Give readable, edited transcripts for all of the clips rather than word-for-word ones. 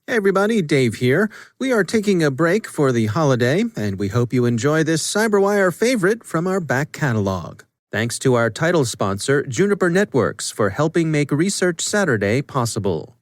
Hey everybody, Dave here. We are taking a break for the holiday, and we hope you enjoy this CyberWire favorite from our back catalog. Thanks to our title sponsor, Juniper Networks, for helping make Research Saturday possible.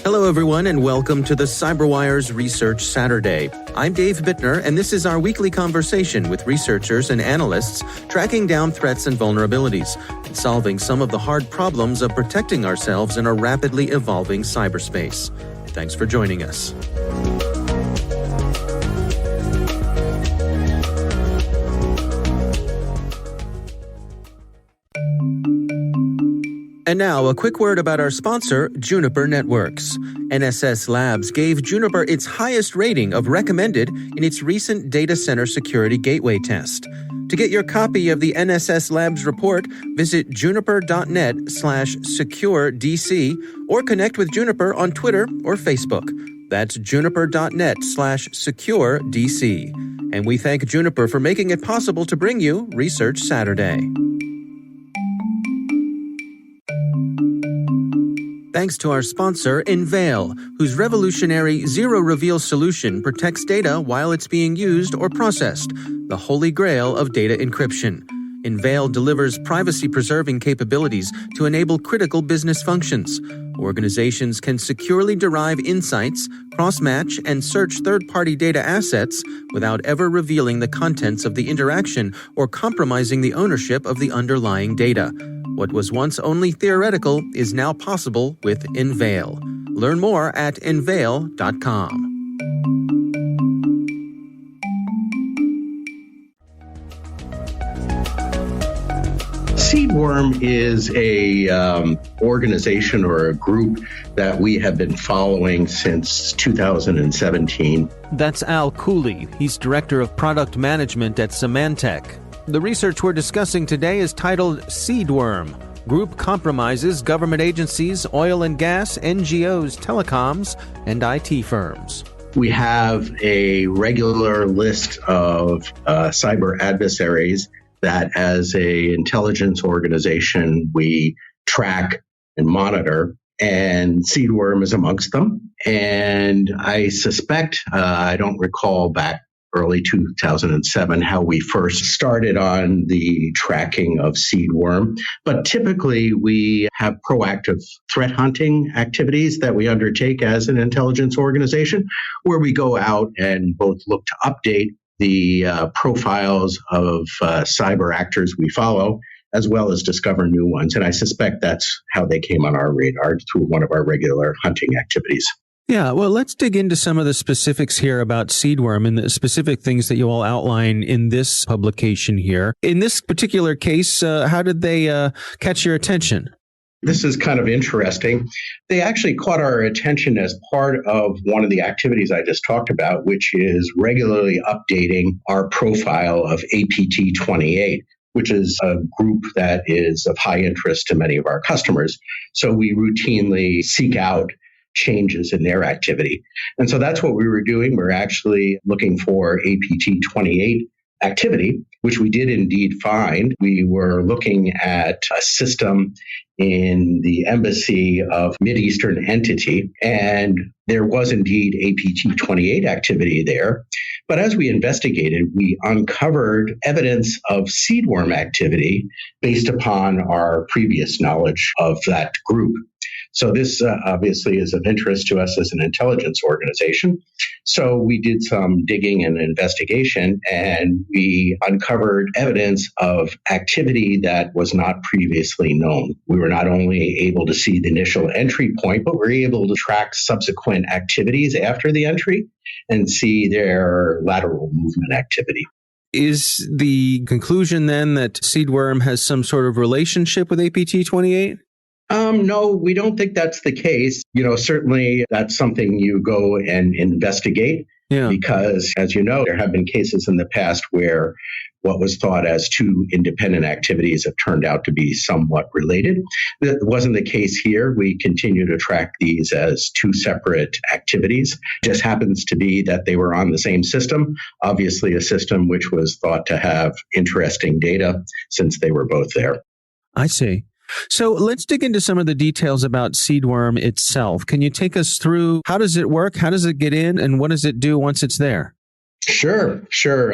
Hello everyone, and welcome to the CyberWire's Research Saturday. I'm Dave Bittner, and this is our weekly conversation with researchers and analysts tracking down threats and vulnerabilities and solving some of the hard problems of protecting ourselves in a rapidly evolving cyberspace. Thanks for joining us. And now, a quick word about our sponsor, Juniper Networks. NSS Labs gave Juniper its highest rating of recommended in its recent data center security gateway test. To get your copy of the NSS Labs report, visit juniper.net/securedc or connect with Juniper on Twitter or Facebook. That's juniper.net/securedc. And we thank Juniper for making it possible to bring you Research Saturday. Thanks to our sponsor, Enveil, whose revolutionary zero-reveal solution protects data while it's being used or processed, the holy grail of data encryption. Enveil delivers privacy-preserving capabilities to enable critical business functions. Organizations can securely derive insights, cross-match, and search third-party data assets without ever revealing the contents of the interaction or compromising the ownership of the underlying data. What was once only theoretical is now possible with Enveil. Learn more at enveil.com. Seedworm is a organization or a group that we have been following since 2017. That's Al Cooley. He's Director of Product Management at Symantec. The research we're discussing today is titled Seedworm. Group compromises government agencies, oil and gas, NGOs, telecoms, and IT firms. We have a regular list of cyber adversaries that as an intelligence organization we track and monitor, and Seedworm is amongst them. And I suspect, I don't recall back early 2007, how we first started on the tracking of Seedworm. But typically, we have proactive threat hunting activities that we undertake as an intelligence organization, where we go out and both look to update the profiles of cyber actors we follow, as well as discover new ones. And I suspect that's how they came on our radar through one of our regular hunting activities. Yeah, well, let's dig into some of the specifics here about Seedworm and the specific things that you all outline in this publication here. In this particular case, how did they catch your attention? This is kind of interesting. They actually caught our attention as part of one of the activities I just talked about, which is regularly updating our profile of APT28, which is a group that is of high interest to many of our customers. So we routinely seek out changes in their activity. And so that's what we were doing. We're actually looking for APT28 activity, which we did indeed find. We were looking at a system in the embassy of Mideastern entity, and there was indeed APT28 activity there. But as we investigated, we uncovered evidence of Seedworm activity based upon our previous knowledge of that group. So this obviously is of interest to us as an intelligence organization. So we did some digging and investigation, and we uncovered evidence of activity that was not previously known. We were not only able to see the initial entry point, but we were able to track subsequent activities after the entry and see their lateral movement activity. Is the conclusion then that Seedworm has some sort of relationship with APT28? No, we don't think that's the case. Certainly that's something you go and investigate because, as you know, there have been cases in the past where what was thought as two independent activities have turned out to be somewhat related. That wasn't the case here. We continue to track these as two separate activities. It just happens to be that they were on the same system, obviously a system which was thought to have interesting data since they were both there. I see. So let's dig into some of the details about Seedworm itself. Can you take us through how does it work, how does it get in, and what does it do once it's there? Sure.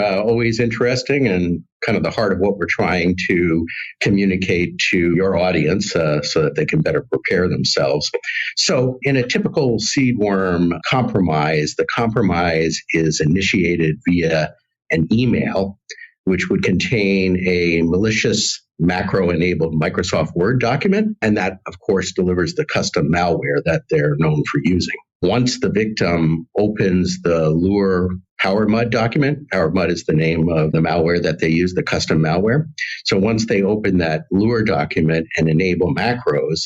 Always interesting and kind of the heart of what we're trying to communicate to your audience so that they can better prepare themselves. So in a typical Seedworm compromise, the compromise is initiated via an email, which would contain a malicious macro-enabled Microsoft Word document. And that, of course, delivers the custom malware that they're known for using. Once the victim opens the Lure PowerMud document, PowerMud is the name of the malware that they use, the custom malware. So once they open that Lure document and enable macros,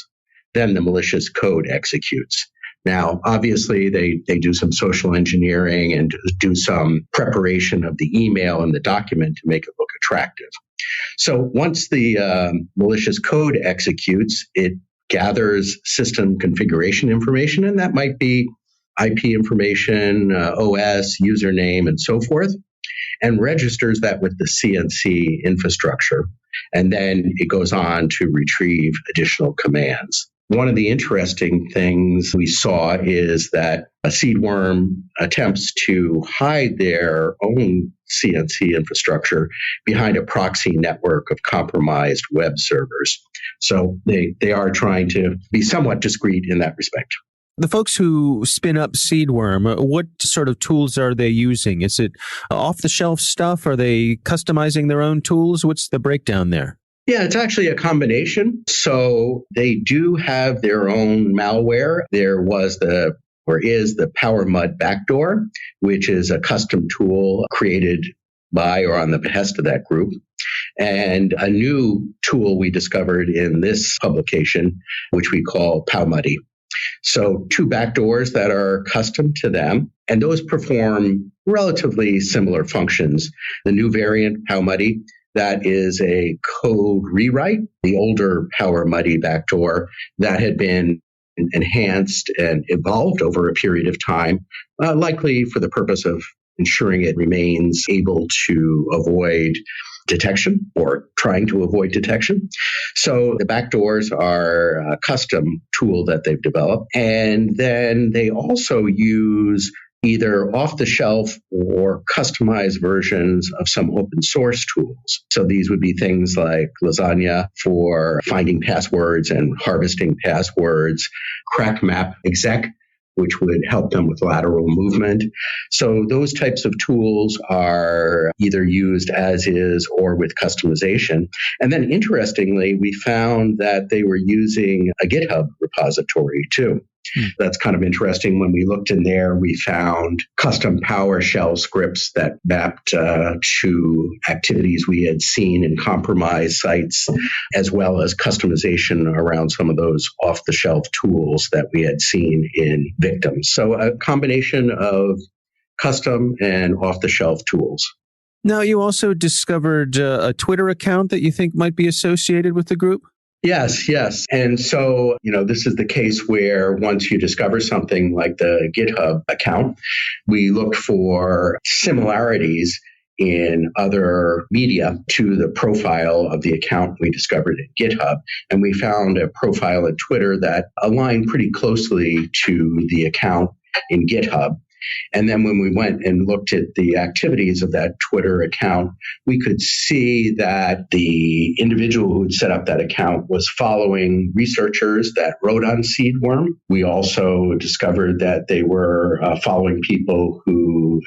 then the malicious code executes. Now, obviously, they do some social engineering and do some preparation of the email and the document to make it look attractive. So once the malicious code executes, it gathers system configuration information, and that might be IP information, OS, username, and so forth, and registers that with the CNC infrastructure. And then it goes on to retrieve additional commands. One of the interesting things we saw is that a Seedworm attempts to hide their own CNC infrastructure behind a proxy network of compromised web servers. So they are trying to be somewhat discreet in that respect. The folks who spin up Seedworm, what sort of tools are they using? Is it off-the-shelf stuff? Are they customizing their own tools? What's the breakdown there? Yeah, it's actually a combination. So they do have their own malware. There is the PowerMud backdoor, which is a custom tool created by or on the behest of that group. And a new tool we discovered in this publication, which we call PowerMuddy. So 2 backdoors that are custom to them, and those perform relatively similar functions. The new variant, PowerMuddy, that is a code rewrite. The older PowerMuddy backdoor that had been enhanced and evolved over a period of time, likely for the purpose of ensuring it remains able to avoid detection or trying to avoid detection. So the backdoors are a custom tool that they've developed. And then they also use either off-the-shelf or customized versions of some open source tools. So these would be things like Lasagna for finding passwords and harvesting passwords, CrackMap exec, which would help them with lateral movement. So those types of tools are either used as is or with customization. And then interestingly, we found that they were using a GitHub repository too. That's kind of interesting. When we looked in there, we found custom PowerShell scripts that mapped to activities we had seen in compromised sites, as well as customization around some of those off-the-shelf tools that we had seen in victims. So a combination of custom and off-the-shelf tools. Now, you also discovered a Twitter account that you think might be associated with the group? Yes. And so, this is the case where once you discover something like the GitHub account, we look for similarities in other media to the profile of the account we discovered at GitHub. And we found a profile at Twitter that aligned pretty closely to the account in GitHub. And then when we went and looked at the activities of that Twitter account, we could see that the individual who had set up that account was following researchers that wrote on Seedworm. We also discovered that they were following people who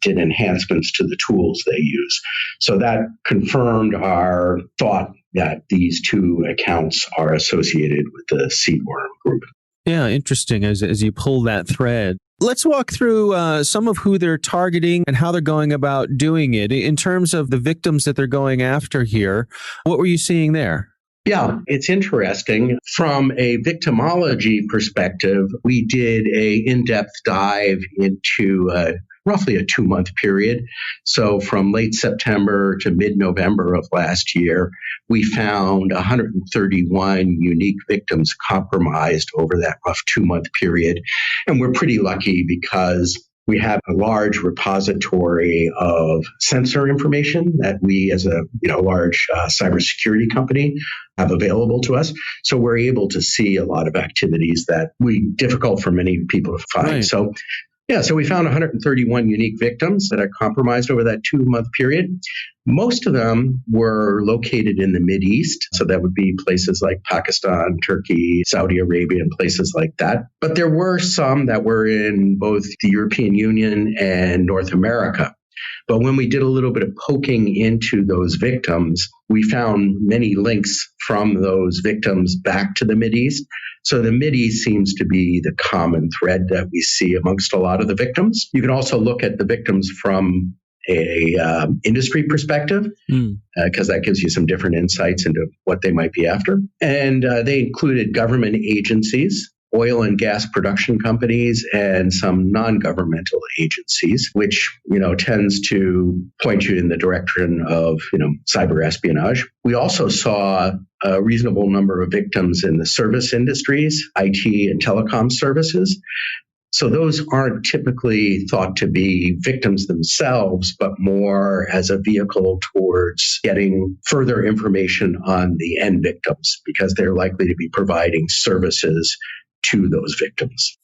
did enhancements to the tools they use. So that confirmed our thought that these 2 accounts are associated with the Seedworm group. Yeah, interesting as you pull that thread. Let's walk through some of who they're targeting and how they're going about doing it. In terms of the victims that they're going after here, what were you seeing there? Yeah, it's interesting. From a victimology perspective, we did an in-depth dive into roughly a 2-month period. So from late September to mid-November of last year, we found 131 unique victims compromised over that rough 2-month period. And we're pretty lucky because We have a large repository of sensor information that we, as a large cybersecurity company, have available to us. So we're able to see a lot of activities that we difficult for many people to find. Right. So we found 131 unique victims that are compromised over that 2-month period. Most of them were located in the Mideast. So that would be places like Pakistan, Turkey, Saudi Arabia, and places like that. But there were some that were in both the European Union and North America. But when we did a little bit of poking into those victims, we found many links from those victims back to the Mideast. So the Mideast seems to be the common thread that we see amongst a lot of the victims. You can also look at the victims from a industry perspective, because that gives you some different insights into what they might be after. And they included government agencies, oil and gas production companies, and some non-governmental agencies, which, tends to point you in the direction of, cyber espionage. We also saw a reasonable number of victims in the service industries, IT and telecom services. So those aren't typically thought to be victims themselves, but more as a vehicle towards getting further information on the end victims, because they're likely to be providing services to those victims.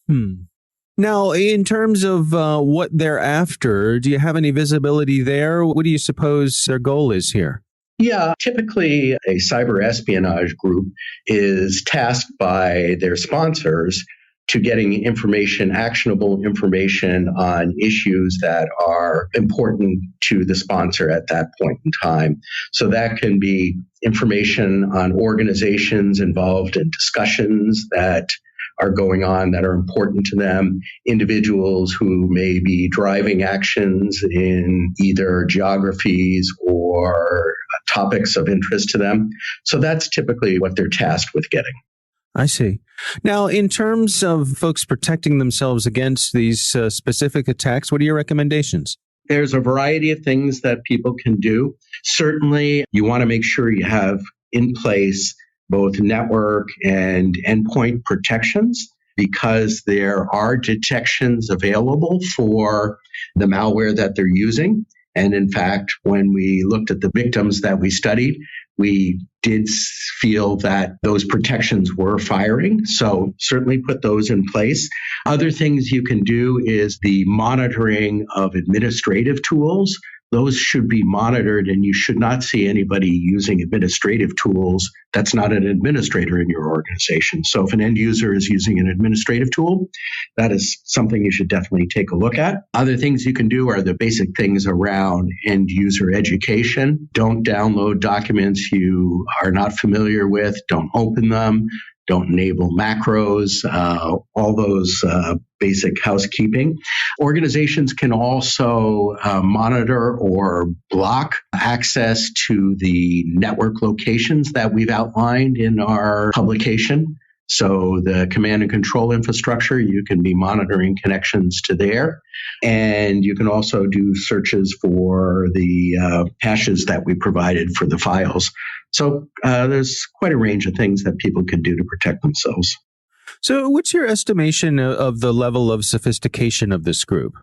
Now, in terms of what they're after, do you have any visibility there? What do you suppose their goal is here? Yeah, typically a cyber espionage group is tasked by their sponsors to getting actionable information on issues that are important to the sponsor at that point in time. So that can be information on organizations involved in discussions that are going on that are important to them, individuals who may be driving actions in either geographies or topics of interest to them. So that's typically what they're tasked with getting. I see. Now, in terms of folks protecting themselves against these specific attacks, what are your recommendations? There's a variety of things that people can do. Certainly, you want to make sure you have in place both network and endpoint protections, because there are detections available for the malware that they're using. And in fact, when we looked at the victims that we studied, we did feel that those protections were firing. So certainly put those in place. Other things you can do is the monitoring of administrative tools. Those should be monitored, and you should not see anybody using administrative tools that's not an administrator in your organization. So if an end user is using an administrative tool, that is something you should definitely take a look at. Other things you can do are the basic things around end user education. Don't download documents you are not familiar with. Don't open them. Don't enable macros, all those basic housekeeping. Organizations can also monitor or block access to the network locations that we've outlined in our publication. So the command and control infrastructure, you can be monitoring connections to there. And you can also do searches for the hashes that we provided for the files. So there's quite a range of things that people can do to protect themselves. So what's your estimation of the level of sophistication of this group?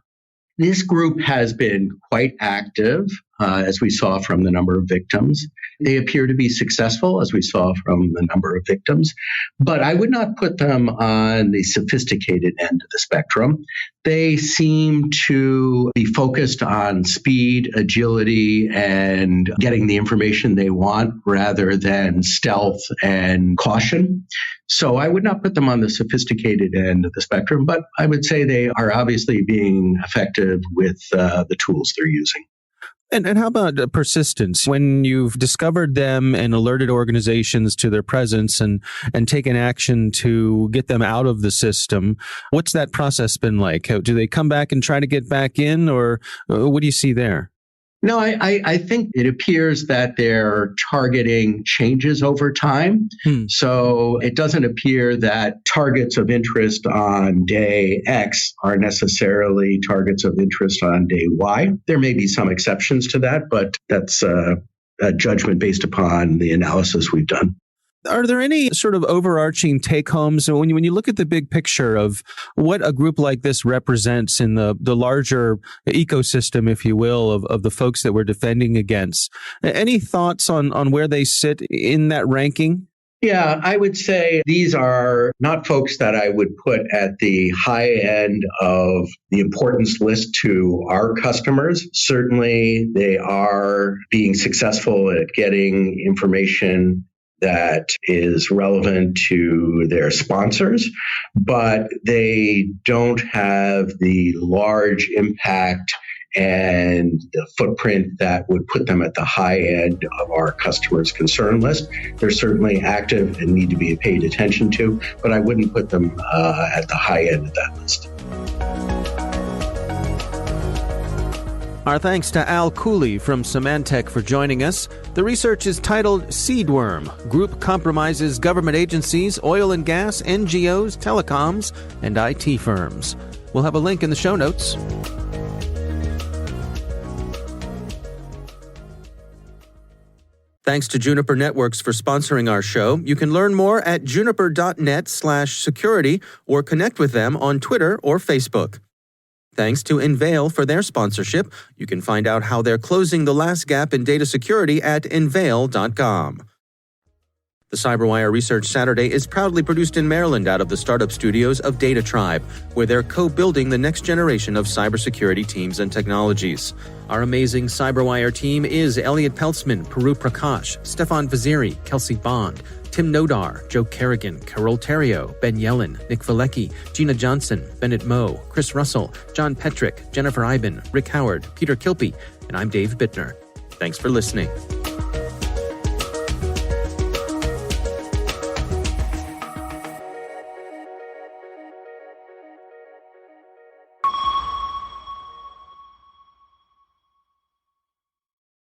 This group has been quite active, as we saw from the number of victims. They appear to be successful, as we saw from the number of victims, but I would not put them on the sophisticated end of the spectrum. They seem to be focused on speed, agility, and getting the information they want rather than stealth and caution. So I would not put them on the sophisticated end of the spectrum, but I would say they are obviously being effective with the tools they're using. And how about persistence? When you've discovered them and alerted organizations to their presence and taken action to get them out of the system, what's that process been like? Do they come back and try to get back in, or what do you see there? No, I think it appears that they're targeting changes over time. So it doesn't appear that targets of interest on day X are necessarily targets of interest on day Y. There may be some exceptions to that, but that's a judgment based upon the analysis we've done. Are there any sort of overarching take-homes when you look at the big picture of what a group like this represents in the larger ecosystem, if you will, of the folks that we're defending against? Any thoughts on where they sit in that ranking? Yeah, I would say these are not folks that I would put at the high end of the importance list to our customers. Certainly, they are being successful at getting information that is relevant to their sponsors, but they don't have the large impact and the footprint that would put them at the high end of our customers' concern list. They're certainly active and need to be paid attention to, but I wouldn't put them at the high end of that list. Our thanks to Al Cooley from Symantec for joining us. The research is titled Seedworm: Group Compromises Government Agencies, Oil and Gas, NGOs, Telecoms, and IT Firms. We'll have a link in the show notes. Thanks to Juniper Networks for sponsoring our show. You can learn more at juniper.net/security or connect with them on Twitter or Facebook. Thanks to Enveil for their sponsorship. You can find out how they're closing the last gap in data security at enveil.com. The CyberWire Research Saturday is proudly produced in Maryland out of the startup studios of Data Tribe, where they're co-building the next generation of cybersecurity teams and technologies. Our amazing CyberWire team is Elliot Peltzman, Puru Prakash, Stefan Vaziri, Kelsey Bond, Tim Nodar, Joe Kerrigan, Carol Terrio, Ben Yellen, Nick Valecki, Gina Johnson, Bennett Moe, Chris Russell, John Petrick, Jennifer Iben, Rick Howard, Peter Kilpie, and I'm Dave Bittner. Thanks for listening.